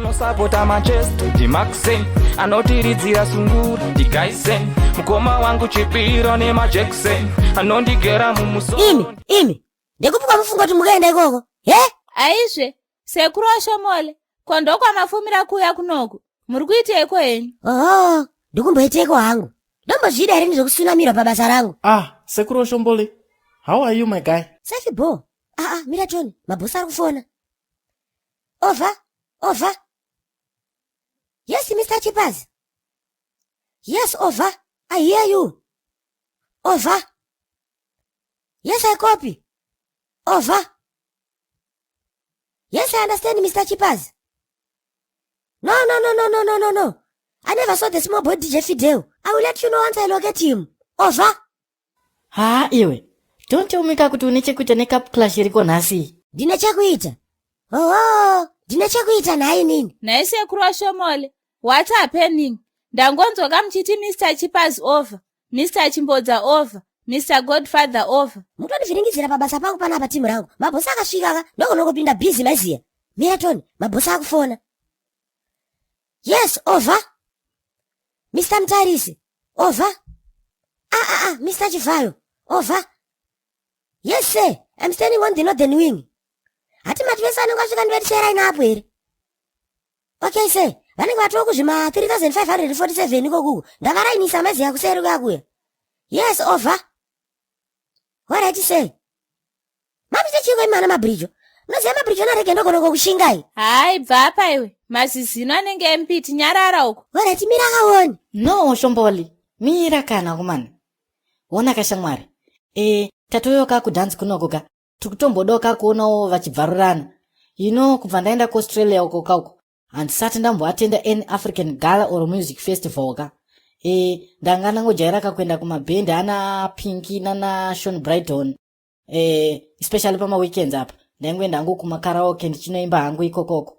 anosapota Manchester Dimaxen anotiridzira sungura Digaisen mukoma wangu Chipiro nemaJackson anondigera mumusoro. Imi ndikupuka mufungo kuti mukaenda ikoko aizve sekuru ashomole kondo kwamafumira kuya kunoku muri kuiteiko henyu? ndikumboiteko hangu ndombozvida here nezvekusunamira pabasa rangu. Sekuru Oshombole, how are you my guy? Safi bo. Mira Tony, mabosi ari kufona. Over. Yes, Mr. Chipas. Yes, over. I hear you. Over. Yes, I copy. Over. Yes, I understand, Mr. Chipas. No. I never saw the small boy DJ Fidel. I will let you know once I locate him. Over. Iwe. Don't tell me kuti unechekuita necup clash iriko nhasi. Ndinechekuita. Ndine chekuita naye nini? Naye sekuru ashomole. What's happening? Ndangonzoka mchiti Mr. Chipas over, Mr. Chimbodza over, Mr. Godfather over. Mutondiviringizira pabasa pangu panapa timu rangu. Mabosi akasvikaka ndokunongopinda busy maziya. Mira Tony, mabosi akufona. Yes, over. Mr. Mtarisi, over. Mr. Chivayo, over. Yes, sir. I'm standing on the northern wing. Hati matvesa anongasvika ndivetisera ina apo here. Okay, sir. Vanenge vatoko kuzvima 3547 ikoku. Ndavarainisa maziya kuseri kuyakuya. Yes, over. Alright, sir. Mapite chiko imana mabrijo. Unoziva mabrijo narege ndogonoko kushingai. Hai, bva apa iwe. Mazizino anenge empiti nyarara uko. Alright, mira kaoni. No, Shomboli. Mira kana kumana. Wona kashamwari. Tatoyoka kudance kunokoka. Tukutombodoka kuonawo vachibvarurana. Kubva ndaenda kuAustralia uko. Handisati ndamboatenda any African Gala or Music Festival ka. Ndanga nangojairaka kuenda kumabhendi ana Pinky nana Sean Brighton. Especially pama weekends apa. Ndangoenda hangu kumakaraoke ndichinoimba hangu ikokoko.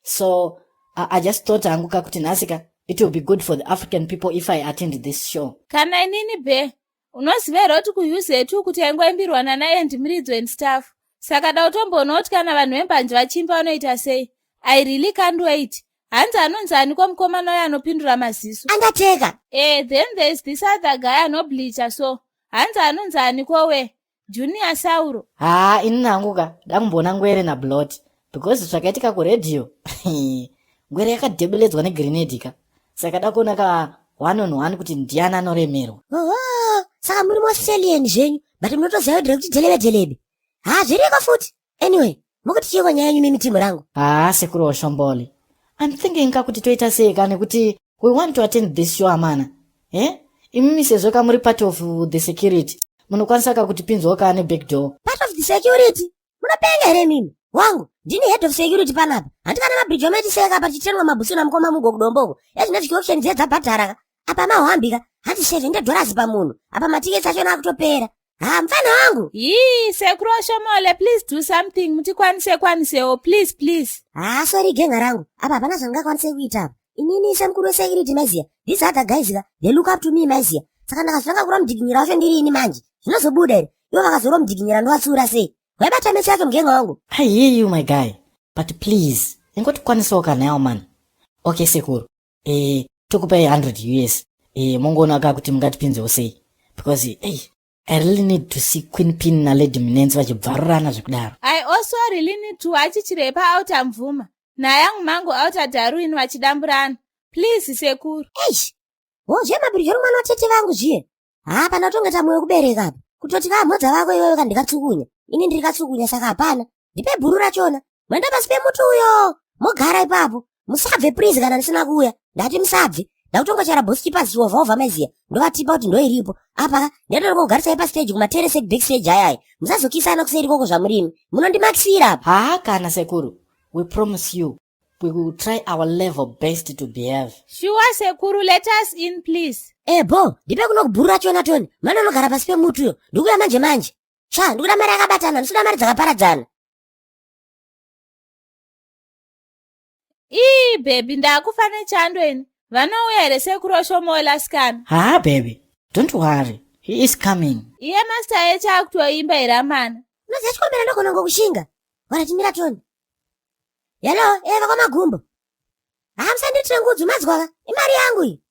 So I just thought hangu kakuti nasika it will be good for the African people if I attend this show. Kana inini be? Unoziva roti kuuse yetu kuti yangoimbirwana naye ndimiridzo and stuff. Saka dautombonoti kana vanhu vembanje vachimba vanoita sei. I really can't wait. Hanzi anonzani kwa mukomana uya anopindura maziso. Undertaker. Then there's this other guy anobleacher so. Hanzi anonzani kowe. Junior Sauro. Ini nanguka ndakumbona ngwere na blood because zvakaitika kuredio. Ngwere yakadebeledzwa negrenade ka. Saka dakuona ka 1-on-1 kuti ndiani anoremerwa. Saka muri Australian zvenyu, but munotoziva kuti delebe. Zviriko futi. Anyway, mukuti chiko nyaya yenyu mimi timu rangu. Sekuru Oshombole. I'm thinking kakuti toita sei kana kuti we want to attend this show amana. Imimi sezvo kamuri part of the security. Munokwanisa kakuti pinzwa kana back door. Part of the security? Munopenga here mimi. Wangu, ndini head of security panapa. Handikana mabridge ometiseka pachitenwa mabusi na mukoma mungo kudomboko. Yazvinoti option dzedza bhatara. Apa mahambika. Hati $700 pamunhu. Apa matiketi achona akutopera. Mfana wangu. Sekuru Ashomole, please do something. Mutikwanise please. Sorry genga rangu. Apa hapana zvangakwanise kuita apa. Inini semukuru security maziya. These other guys they look up to me maziya. Saka ndakazvanga kura mudzikinyira wacho ndiri ini manje. Zvinozobuda here. Iwo vakazora mudzikinyira ndovatsura sei. Waibata meso yake mugenga wangu. I hear you my guy. But please, ingotikwanisawo kana yawo man. Okay sekuru. Tokupai $100. Mongoona kakuti mungatipinzewo sei. Because I really need to see Queen Pin na Lady Minenzi vachibvarurana zvekudaro. I also really need to watch Chirepa out Mvuma. Na Young Mango out Darwin vachidamburana. Please sekuru. Zve mabiryo rumwana watete vangu zviye. Pana tongeta mwoyo kubereka apa. Kutoti kamhodza vako iwewe kandikatsukunya. Ini ndirikatsukunya saka hapana. Ndipe bhuru rachona. Mwenda pasi pemuti uyo. Mogara ipapo. Musabve please kana ndisina kuuya. Ndati musabve. Ndakutongochara bosi chipasi ovha maziya. Ndovatipa kuti ndo iripo. Apa ndatori kugarisa ipa stage kumaterrace backstage ayayi. Musazokisana kuseri koko zvamurimi. Munondimakisira apa. Kana sekuru. We promise you. We will try our level best to behave. Sure sekuru, let us in please. Bo, ndipe kuno kubhuru rachona Tony. Mana unogara pasi pemuti uyo. Ndikuya manje. Ndikuda mari yakabatana, ndisuda mari dzakaparadzana. Baby, ndakufa nechando eni. Vanouya here sekuru Oshomola asikana. Baby, don't worry. He is coming. Iye master yecha akutoimba iramana. Unoziva chikombera ndogonongo kushinga. Waratimira Tony. Hello, vakwa magumbo. Musanditire ngudzi madzwaka, imari yangu iyi.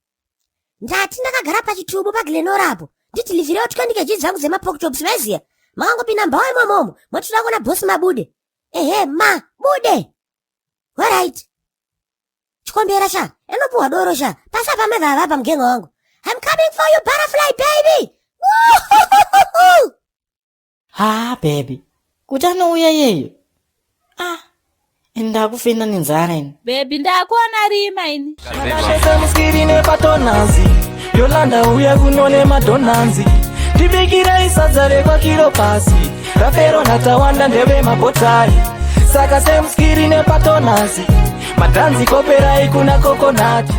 Ndati ndakagara pachitubu paGlenorapo, nditi livhirewo twendikeji dzangu dzemapocketops maiziya. Makangopinda mbawa imomomo, mwatinoda kuona bosi Mabude. Ehe, Bude. Alright. Chikombera sha, enopuwa doro sha, pasa pamevava pamugenga wangu. I'm coming for you, butterfly baby. Baby. Kuti anouya yeyo. Ndakufenda nenzara ini. Baby, ndakuona rima ini. Shese muskiri nepatonanzi Yolanda uya kunone madonanzi Tibikira isadzare kwa kilo pasi Rafero natawanda ndeve mapotai Saka se muskiri nepatonanzi Matanzi kopera ikuna kokonati